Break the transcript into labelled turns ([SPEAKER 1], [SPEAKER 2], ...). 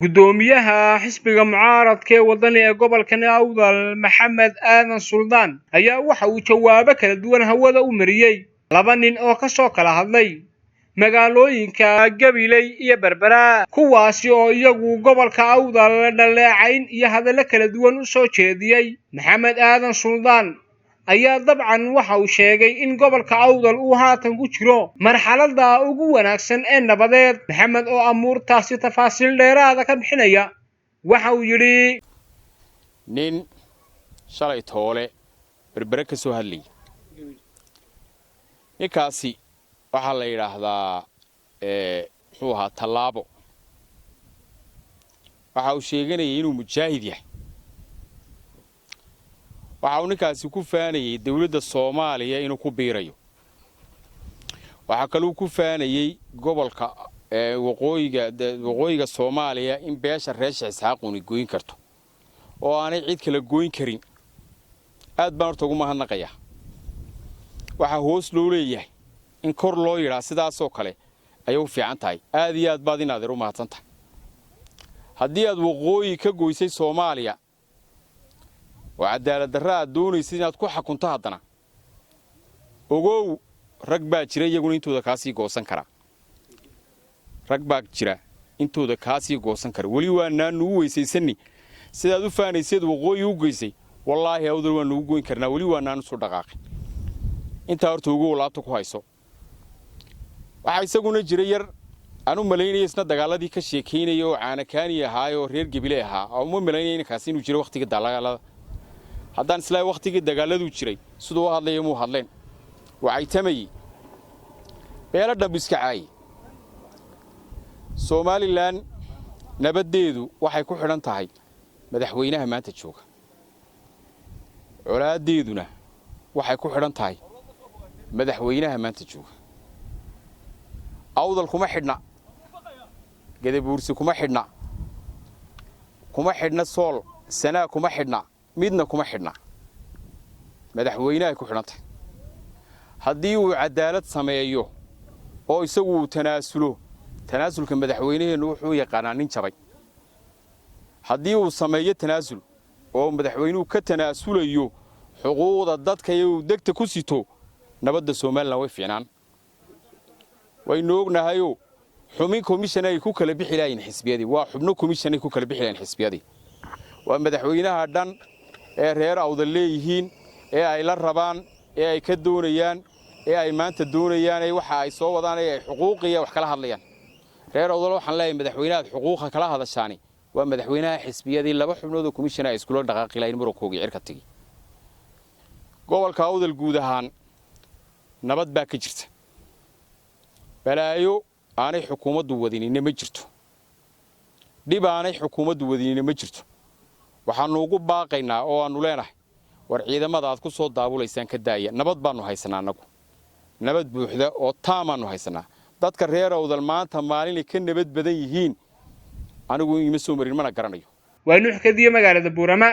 [SPEAKER 1] gudoomiyaha xisbiga mucaaradka ee wadani ee gobolka Awdal Maxamed Aadan Suldaan ayaa waxa uu jawaabo kala duwan hawada u mariyay laba nin oo ka soo kala hadlay magaalooyinka Gabiley iyo Berbera kuwaasi oo iyagu gobolka Awdal dhaleecayn iyo hadallo kala duwan u soo jeediyay. Maxamed Aadan Suldaan ayaa dabcan waxa uu sheegay in gobolka Awdal uu haatan ku jiro marxaladda ugu wanaagsan ee nabadeed. Maxamed oo amuurtaasi tafaasiil dheeraad ah ka bixinaya waxa uu yiri
[SPEAKER 2] nin shalay toole Berbera ka soo hadlay ninkaasi waxa la yiraahdaa wuxuu ahaa Tallaabo waxa uu sheeganayay inuu mujaahid yahay waxa uu ninkaasi ku faanayay dawladda Soomaaliya inuu ku biirayo waxa kale uu ku faanayay gobolka waqooyiga Soomaaliya in beesha reesha Isxaaquni gooyin karto oo aanay cid kale gooyin karin aad baan horta ugu mahadnaqayaa waxa hoos loo leeyahay in kor loo yiraahdo sidaas oo kale ayuu fiican tahay aad iyo aad baad inaad u mahadsantahay haddii aad waqooyi ka gooysay Soomaaliya وعدالة الدراء دوني سنة كل حكونتها دنا وجو ركبة جري يقول إنتو ذكاسي قوسن كرا ركبة جرا إنتو ذكاسي قوسن كرا ولي وانا نوي سيسني سيدا دفعني سيد وقوي يوجيسي والله أودر ونوجين كرنا ولي وانا نصور دقاق إنت أرتوجو ولا تكويسو وحيسقون جرير أنا ملايين يسنا دقالة دي كشيكين يو عنا كاني هاي ورير قبلها أو مو ملايين كاسين وجري وقت كدالة haddaan isla waqtigii dagaaladu jiray sidoo hadlayay muu hadleen waxay tamayay beela dhabiska caay Somaliland nabadeedu waxay ku xidhan tahay madaxweynaha maanta jooga colaadeeduna waxay ku xidhan tahay madaxweynaha maanta jooga Awdal kuma xidhna Gadabuursi kuma xidhna Sool Sanaa kuma xidhna midna kuma xidhna madaxweynaha ku xidhantay haddii uu cadaalad sameeyo oo isagu tanaasulka madaxweynaheenu wuxuu yaqaanaa nin jabay haddii uu sameeyo tanaasul oo madaxweynuhu ka tanaasulayo xuquuqda dadka iyo degta ku sito nabadda Soomaaliland way fiicnaan waynu ognahay xubin commission ay ku kala bixi laayeen xisbiyadii waa xubno commission ay ku kala bixi laayeen xisbiyadii waa madaxweynaha dhan ee reer Awdal leeyihiin ee ay la rabaan ee ay ka doonayaan ee ay maanta doonayaan ay waxa ay soo wadaan ay xuquuqiya wax kala hadlayaan reer Awdal waxaan leeyahay madaxweynaha xuquuqa kala hadashaani waa madaxweynaha xisbiyadii laba xubnood oo commission ay isku dhaqaaqi lahayn murankoogii cirka tagi gobolka Awdal guud ahaan nabad baa ka jirta balaayo aanay xukuumaddu wadinin ma jirto dib aanay xukuumaddu wadinin ma jirto waxaanu ugu baaqaynaa oo aanu leenahay war ciidamada aad ku soo daabuleysaan ka daaya nabad baanu haysanaa anagu nabad buuxda oo taamaanu haysanaa dadka reer Awdal maanta maalin ka nabad badan yihiin anigu ima soo marin mana garanayo
[SPEAKER 1] waa nuux kadiye magaalada Buurama.